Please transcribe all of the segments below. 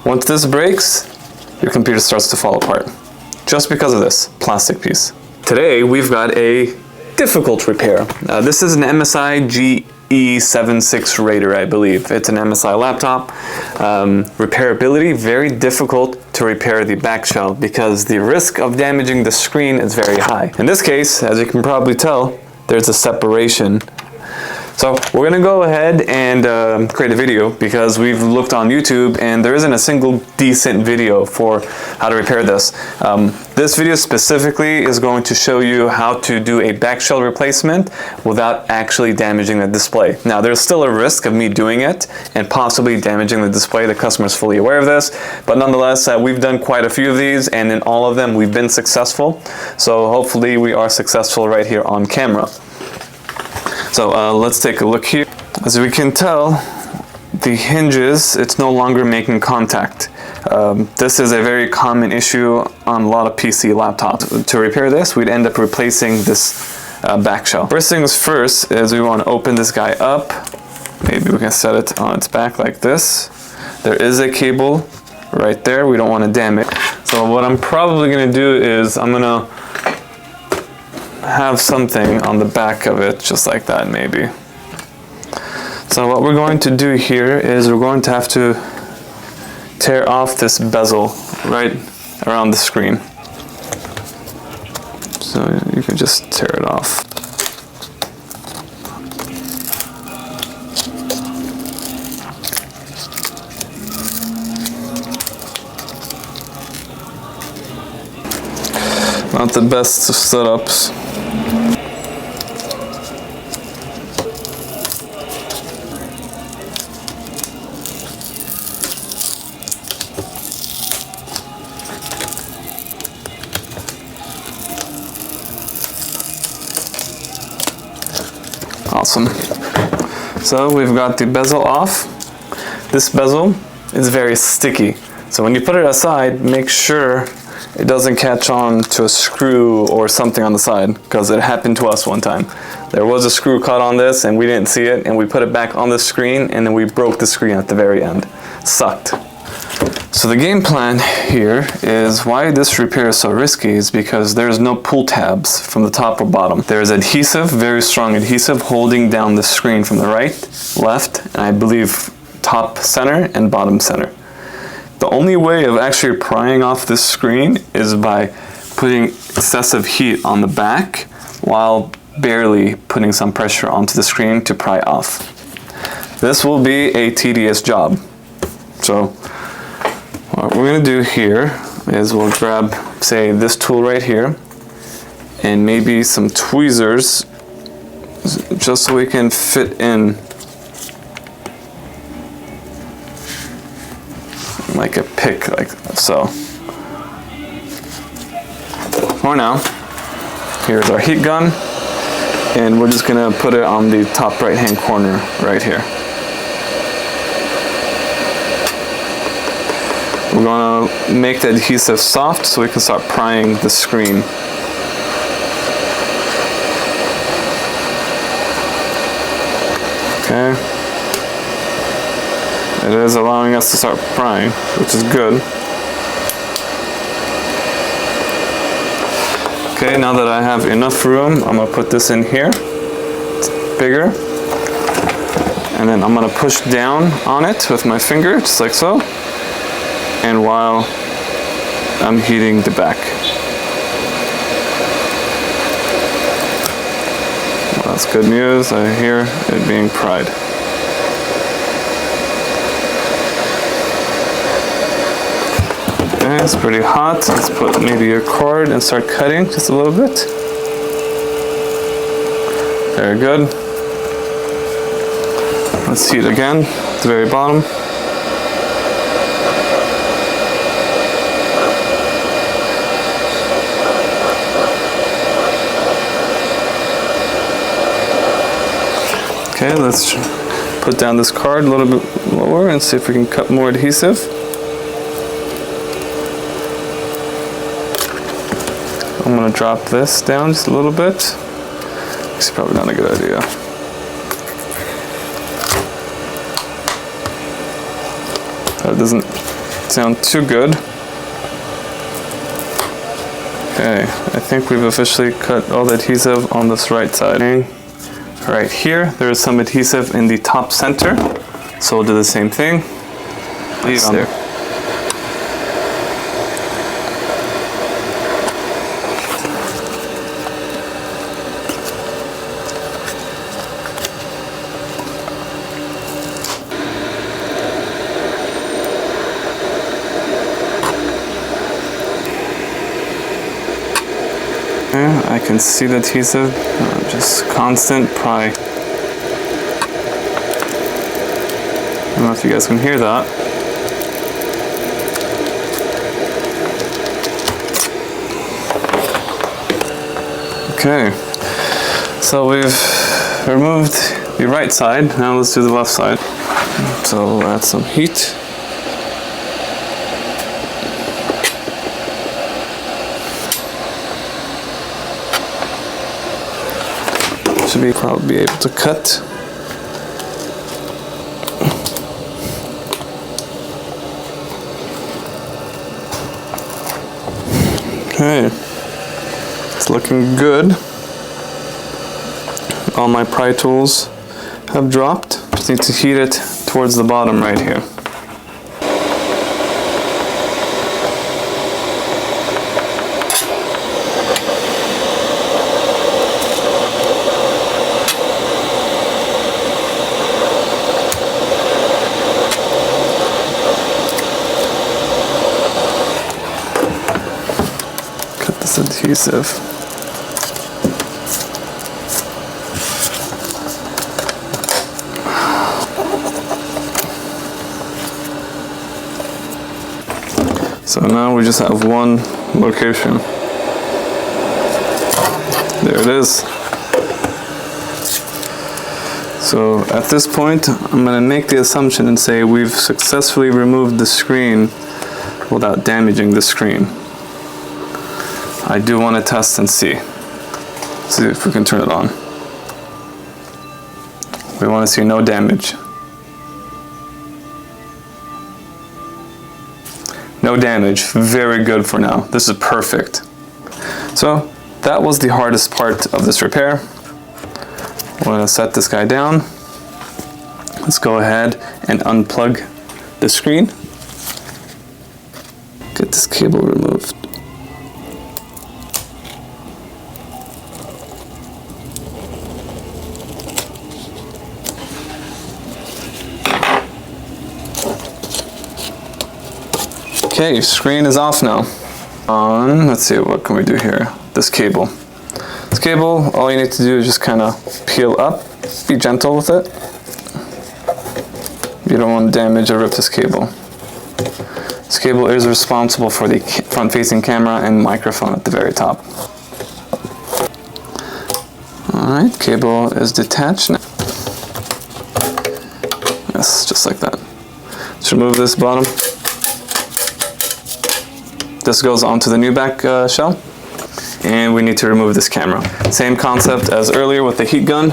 Once this breaks, your computer starts to fall apart. Just because of this plastic piece. Today, we've got a difficult repair. This is an MSI GE76 Raider, I believe. It's an MSI laptop. Repairability, very difficult to repair the back shell because the risk of damaging the screen is very high. In this case, as you can probably tell, there's a separation. So we're gonna go ahead and create a video because we've looked on YouTube and there isn't a single decent video for how to repair this. This video specifically is going to show you how to do a back shell replacement without actually damaging the display. Now there's still a risk of me doing it and possibly damaging the display. The customer is fully aware of this, but nonetheless we've done quite a few of these and in all of them we've been successful. So hopefully we are successful right here on camera. So let's take a look here. As we can tell, the hinges, it's no longer making contact. This is a very common issue on a lot of PC laptops. To repair this, we'd end up replacing this back shell. First things first is we want to open this guy up. Maybe we can set it on its back like this. There is a cable right there. We don't want to damage. So what I'm probably going to do is I'm going to have something on the back of it just like that maybe. So what we're going to do here is we're going to have to tear off this bezel right around the screen. So you can just tear it off. Not the best of setups. Awesome. So we've got the bezel off. This bezel is very sticky. So when you put it aside, make sure it doesn't catch on to a screw or something on the side, because it happened to us one time. There was a screw caught on this and we didn't see it, and we put it back on the screen and then we broke the screen at the very end. Sucked. So the game plan here is why this repair is so risky is because there's no pull tabs from the top or bottom. There's adhesive, very strong adhesive, holding down the screen from the right, left, and I believe top center and bottom center. The only way of actually prying off this screen is by putting excessive heat on the back while barely putting some pressure onto the screen to pry off. This will be a tedious job. So what we're going to do here is we'll grab, say, this tool right here and maybe some tweezers just so we can fit in like a pick, like so. For now, here's our heat gun, and we're just gonna put it on the top right hand corner right here. We're gonna make the adhesive soft so we can start prying the screen. Okay. It is allowing us to start prying, which is good. Okay, now that I have enough room, I'm gonna put this in here. It's bigger. And then I'm gonna push down on it with my finger, just like so. And while I'm heating the back. Well, that's good news. I hear it being pried. Okay, it's pretty hot. Let's put maybe a cord and start cutting just a little bit. Very good. Let's heat again at the very bottom. Okay, let's put down this card a little bit lower and see if we can cut more adhesive. I'm going to drop this down just a little bit. It's probably not a good idea. That doesn't sound too good. Okay, I think we've officially cut all the adhesive on this right side. Right here, there is some adhesive in the top center, so we'll do the same thing. Leave on there. I can see the adhesive, just constant pry. I don't know if you guys can hear that. Okay, so we've removed the right side, now let's do the left side. So we'll add some heat. Should probably be able to cut. Okay, it's looking good. All my pry tools have dropped. Just need to heat it towards the bottom right here. Adhesive. So now we just have one location. There it is. So at this point, I'm going to make the assumption and say we've successfully removed the screen without damaging the screen. I do want to test and see if we can turn it on. We want to see no damage. No damage, very good for now. This is perfect. So that was the hardest part of this repair. I'm going to set this guy down. Let's go ahead and unplug the screen. Get this cable removed. Okay, screen is off now. Let's see, what can we do here? This cable. This cable, all you need to do is just kind of peel up. Be gentle with it. You don't want to damage or rip this cable. This cable is responsible for the front-facing camera and microphone at the very top. Alright, cable is detached now. Yes, just like that. Let's remove this bottom. This goes onto the new back shell, and we need to remove this camera. Same concept as earlier with the heat gun.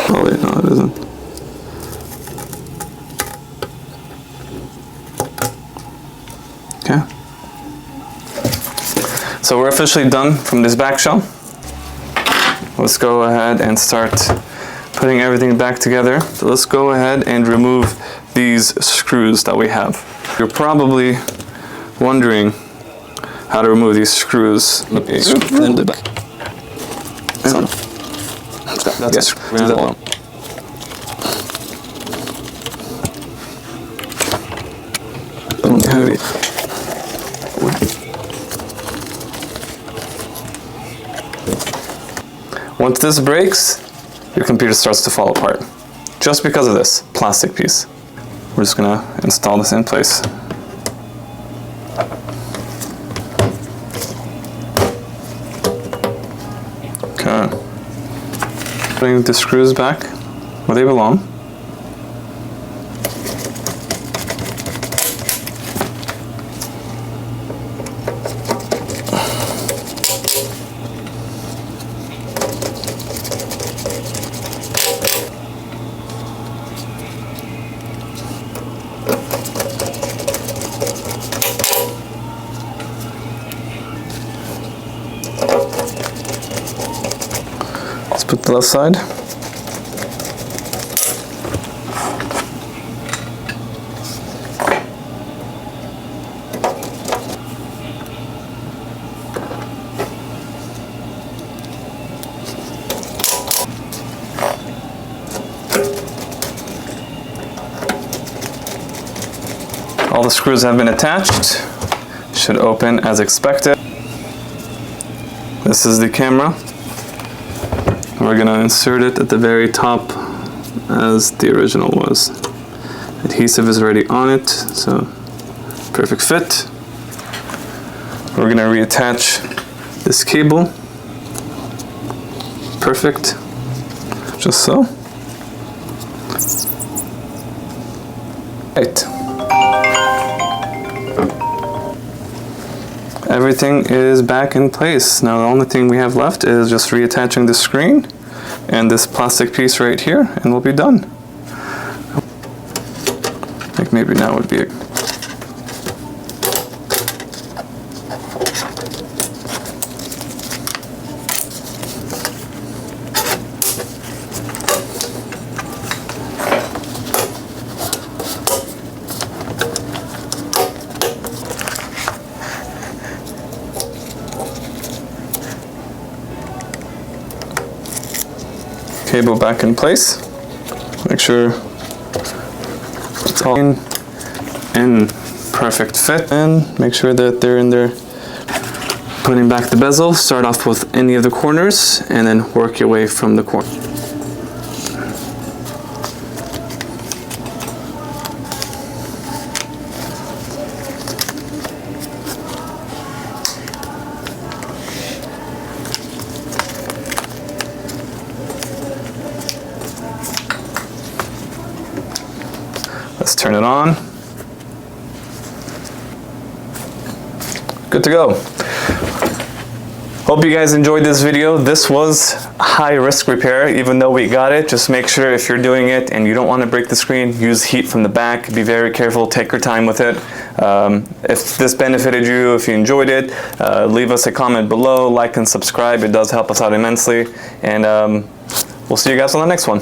Oh wait, no it isn't. Okay. So we're officially done from this back shell. Let's go ahead and start putting everything back together. So let's go ahead and remove these screws that we have. You're probably wondering how to remove these screws. Okay. That's heavy. Once this breaks, your computer starts to fall apart. Just because of this plastic piece. We're just gonna install this in place. Okay. Putting the screws back where they belong. the left side. All the screws have been attached. Should open as expected. This is the camera. We're gonna insert it at the very top as the original was. Adhesive is already on it, so perfect fit. We're gonna reattach this cable. Perfect. Just so. Right. Everything is back in place. Now the only thing we have left is just reattaching the screen and this plastic piece right here, and we'll be done. I think maybe now would be a cable back in place. Make sure it's all in perfect fit, and make sure that they're in there. Putting back the bezel, start off with any of the corners and then work your way from the corner. Let's turn it on. Good to go. Hope you guys enjoyed this video. This was a high risk repair, even though we got it. Just make sure if you're doing it and you don't want to break the screen, use heat from the back. Be very careful, take your time with it. If this benefited you, if you enjoyed it, leave us a comment below, like and subscribe. It does help us out immensely. And we'll see you guys on the next one.